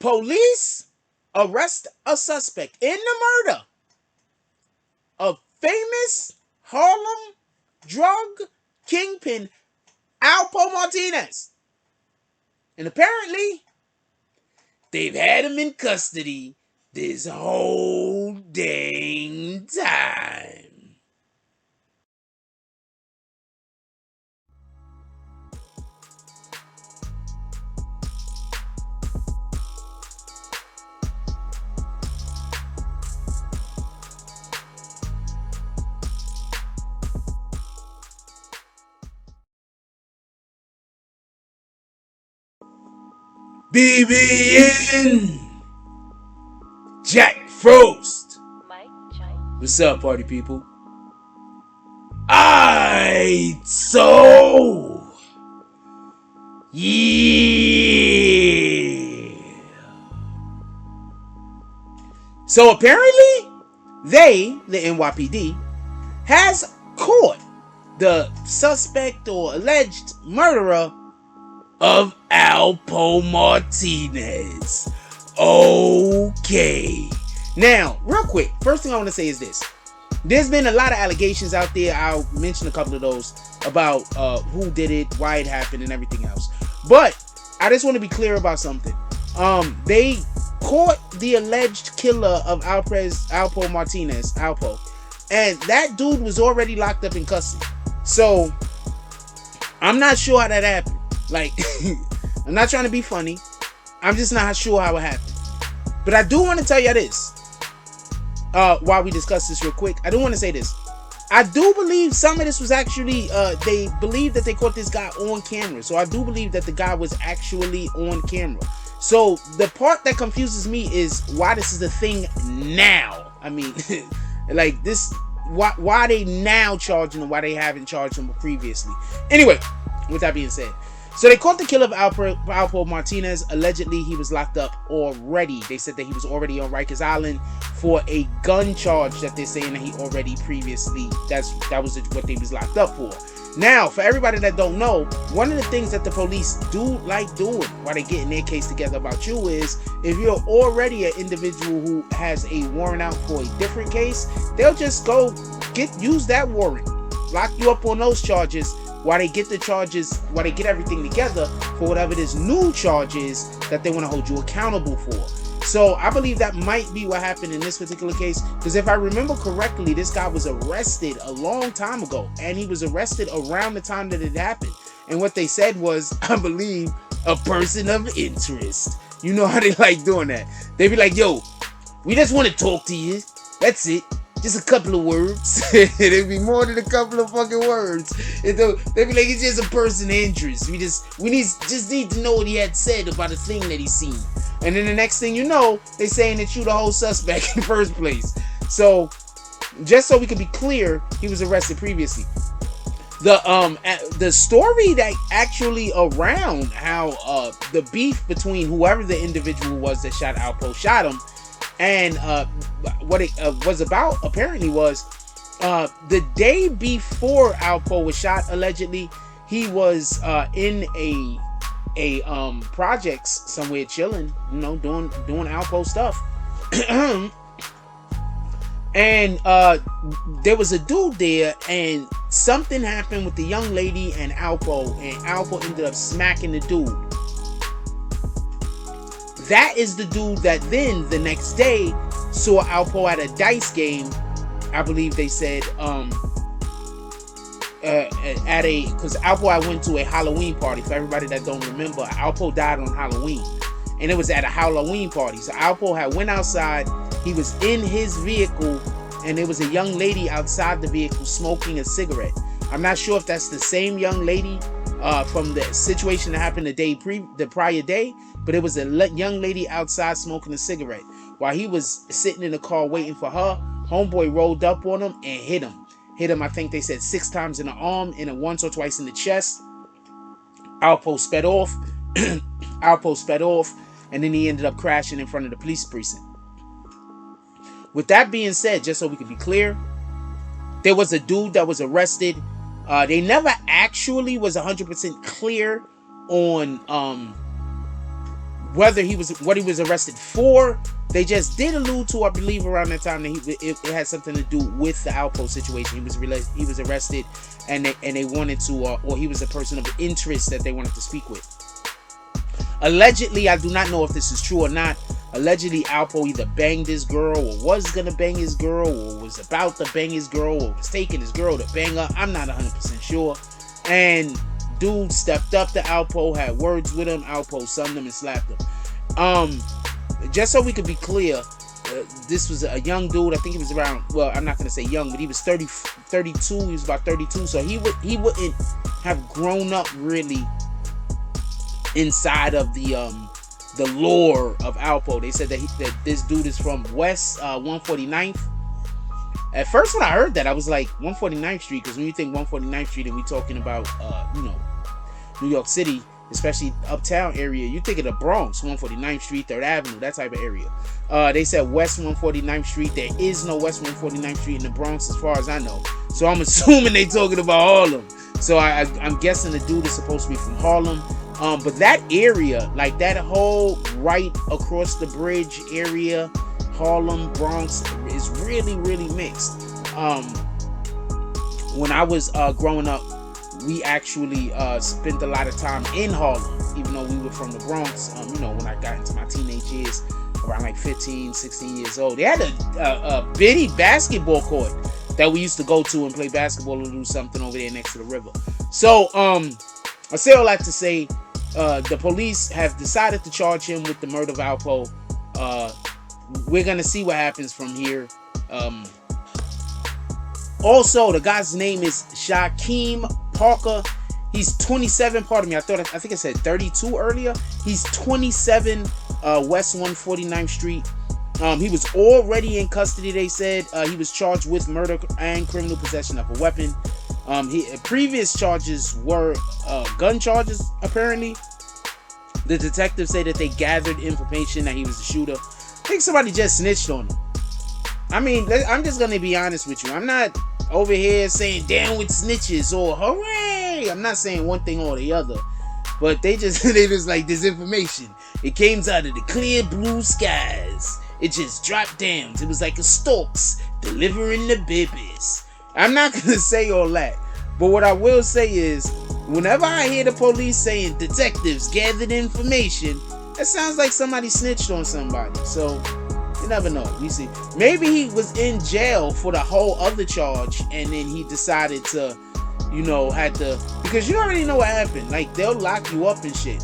Police arrest a suspect in the murder of famous Harlem drug kingpin Alpo Martinez. And apparently, they've had him in custody this whole dang time. BBN Jack Frost. What's up, party people? Yeah. So apparently, the NYPD, has caught the suspect or alleged murderer of Alpo Martinez. Okay. Now, real quick, first thing I want to say is this. There's been a lot of allegations out there. I'll mention a couple of those about who did it, why it happened, and everything else. But I just want to be clear about something. They caught the alleged killer of Alpo Martinez, Alpo. And that dude was already locked up in custody. So, I'm not sure how that happened. Like, I'm not trying to be funny. I'm just not sure how it happened. But I do want to tell you this. While we discuss this real quick, I do want to say this. I do believe some of this was actually, they believe that they caught this guy on camera. So I do believe that the guy was actually on camera. So the part that confuses me is why this is a thing now. I mean, like this, why they now charging him, why they haven't charged him previously. Anyway, with that being said, so they caught the killer of Alpo Martinez. Allegedly, he was locked up already. They said that he was already on Rikers Island for a gun charge that they're saying that he already previously, that was what they was locked up for. Now, for everybody that don't know, one of the things that the police do like doing while they getting their case together about you is, if you're already an individual who has a warrant out for a different case, they'll just go use that warrant, lock you up on those charges, while they get the charges, while they get everything together for whatever it is new charges that they want to hold you accountable for. So I believe that might be what happened in this particular case, because if I remember correctly, this guy was arrested a long time ago, and he was arrested around the time that it happened. And what they said was, I believe, a person of interest. You know how they like doing that. They be like, yo, we just want to talk to you. That's it. Just a couple of words. It'd be more than a couple of fucking words. They'd be like, it's just a person of interest. We just need to know what he had said about a thing that he seen. And then the next thing you know, they saying that you the whole suspect in the first place. So, just so we can be clear, he was arrested previously. The story that actually around how the beef between whoever the individual was that shot Alpo shot him, and what it was about apparently was the day before Alpo was shot, allegedly he was in a projects somewhere chilling, you know, doing Alpo stuff. And there was a dude there, and something happened with the young lady and Alpo ended up smacking the dude. That is the dude that then the next day saw Alpo at a dice game. I believe they said because Alpo, I went to a Halloween party. For everybody that don't remember, Alpo died on Halloween, and it was at a Halloween party. So Alpo had went outside. He was in his vehicle, and there was a young lady outside the vehicle smoking a cigarette. I'm not sure if that's the same young lady from the situation that happened the prior day, but it was a young lady outside smoking a cigarette. While he was sitting in the car waiting for her, homeboy rolled up on him and hit him. I think they said 6 times in the arm and then once or twice in the chest. Alpo sped off. And then he ended up crashing in front of the police precinct. With that being said, just so we can be clear, there was a dude that was arrested. They never actually was 100% clear on Whether what he was arrested for, they just did allude to, I believe, around that time that it had something to do with the Alpo situation. He was arrested, and they wanted to, or he was a person of interest that they wanted to speak with. Allegedly, I do not know if this is true or not. Allegedly, Alpo either banged his girl, or was gonna bang his girl, or was about to bang his girl, or was taking his girl to bang her. I'm not 100% sure. And dude stepped up to Alpo, had words with him. Alpo sunned him and slapped him. Just so we could be clear, this was a young dude. I think he was around, well, I'm not going to say young, but he was 32. He was about 32. So he wouldn't have grown up really inside of the lore of Alpo. They said that this dude is from West 149th. At first when I heard that, I was like, 149th Street, because when you think 149th Street and we talking about, New York City, especially uptown area, you think of the Bronx, 149th Street, 3rd Avenue, that type of area. They said West 149th Street. There is no West 149th Street in the Bronx as far as I know. So I'm assuming they talking about Harlem. So I'm guessing the dude is supposed to be from Harlem. But that area, like that whole right across the bridge area, Harlem, Bronx, is really, really mixed. When I was growing up, we actually spent a lot of time in Harlem, even though we were from the Bronx. When I got into my teenage years, around like 15, 16 years old, they had a bitty basketball court that we used to go to and play basketball or do something over there next to the river. So I say all that to say, the police have decided to charge him with the murder of Alpo. We're gonna see what happens from here. Also, the guy's name is Shaquem Parker. He's 27. Pardon me. I think I said 32 earlier. He's 27. West 149th Street. He was already in custody. They said he was charged with murder and criminal possession of a weapon. Previous charges were gun charges. Apparently, the detectives say that they gathered information that he was the shooter. I think somebody just snitched on him. I mean, I'm just gonna be honest with you. I'm not over here saying down with snitches or hooray. I'm not saying one thing or the other, but they just like this information. It came out of the clear blue skies. It just dropped down. It was like a storks delivering the babies. I'm not gonna say all that, but what I will say is, whenever I hear the police saying detectives gathered information, that sounds like somebody snitched on somebody. So you never know. We see. Maybe he was in jail for the whole other charge, and then he decided to, had to, because you already know what happened. Like, they'll lock you up and shit,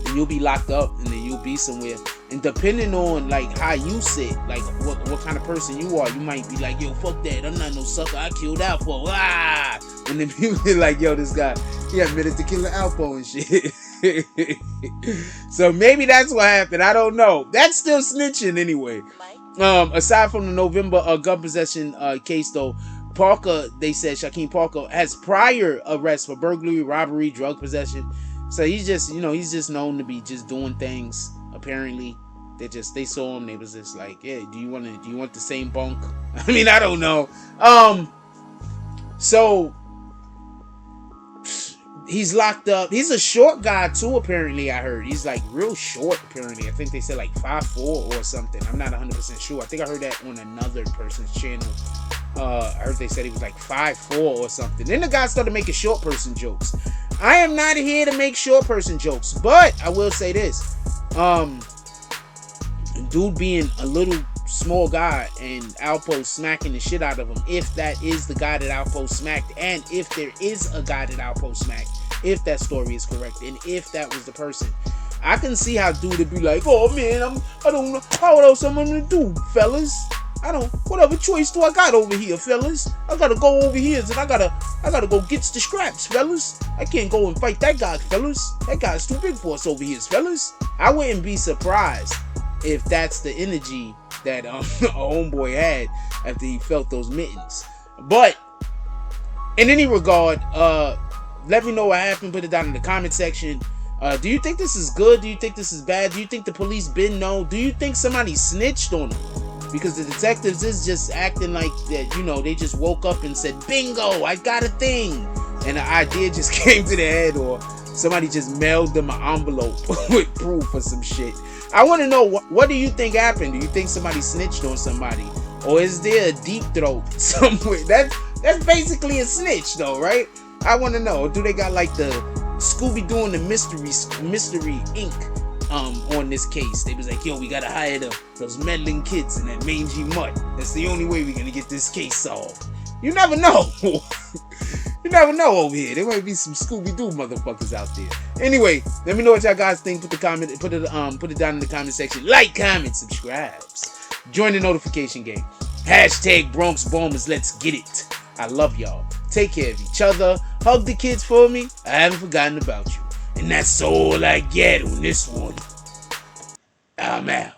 and you'll be locked up, and then you'll be somewhere. And depending on like how you sit, like what kind of person you are, you might be like, yo, fuck that. I'm not no sucker. I killed Alpo. Ah! And then people be like, yo, this guy, he admitted to killing Alpo and shit. So maybe that's what happened. I don't know. That's still snitching anyway. Aside from the November gun possession case, though, Parker, they said Shaquem Parker has prior arrests for burglary, robbery, drug possession. So he's just, he's just known to be just doing things. Apparently, they saw him. They was just like, yeah, do you want the same bunk? I mean, I don't know. So he's locked up. He's a short guy too, apparently. I heard he's like real short. Apparently, I think they said like 5'4" or something. I'm not 100% sure. I think I heard that on another person's channel. I heard they said he was like 5'4" or something. Then the guy started making short person jokes. I am not here to make short person jokes, but I will say this. Dude being a little small guy and Alpo smacking the shit out of him, if that is the guy that Alpo smacked, and if there is a guy that Alpo smacked, if that story is correct, and if that was the person, I can see how dude would be like, oh man, I don't know how else I'm gonna do, fellas. Whatever choice do I got over here, fellas? I gotta go over here and I gotta go get the scraps, fellas. I can't go and fight that guy, fellas. That guy's too big for us over here, fellas. I wouldn't be surprised if that's the energy that a homeboy had after he felt those mittens. But in any regard, let me know what happened. Put it down in the comment section. Do you think this is good? Do you think this is bad? Do you think the police been known? Do you think somebody snitched on them? Because the detectives is just acting like that, they just woke up and said, bingo, I got a thing. And the idea just came to their head, or somebody just mailed them an envelope with proof or some shit. I want to know, what do you think happened? Do you think somebody snitched on somebody? Or is there a deep throat somewhere? That's basically a snitch though, right? I want to know. Do they got like the Scooby-Doo and the Mystery Inc. On this case? They was like, yo, we gotta hire those meddling kids and that mangy mutt. That's the only way we're gonna get this case solved. You never know. You never know over here. There might be some Scooby-Doo motherfuckers out there. Anyway, let me know what y'all guys think. Put it down in the comment section. Like, comment, subscribe. Join the notification game. Hashtag Bronx Bombers. Let's get it. I love y'all. Take care of each other. Hug the kids for me. I haven't forgotten about you. And that's all I get on this one. I'm out.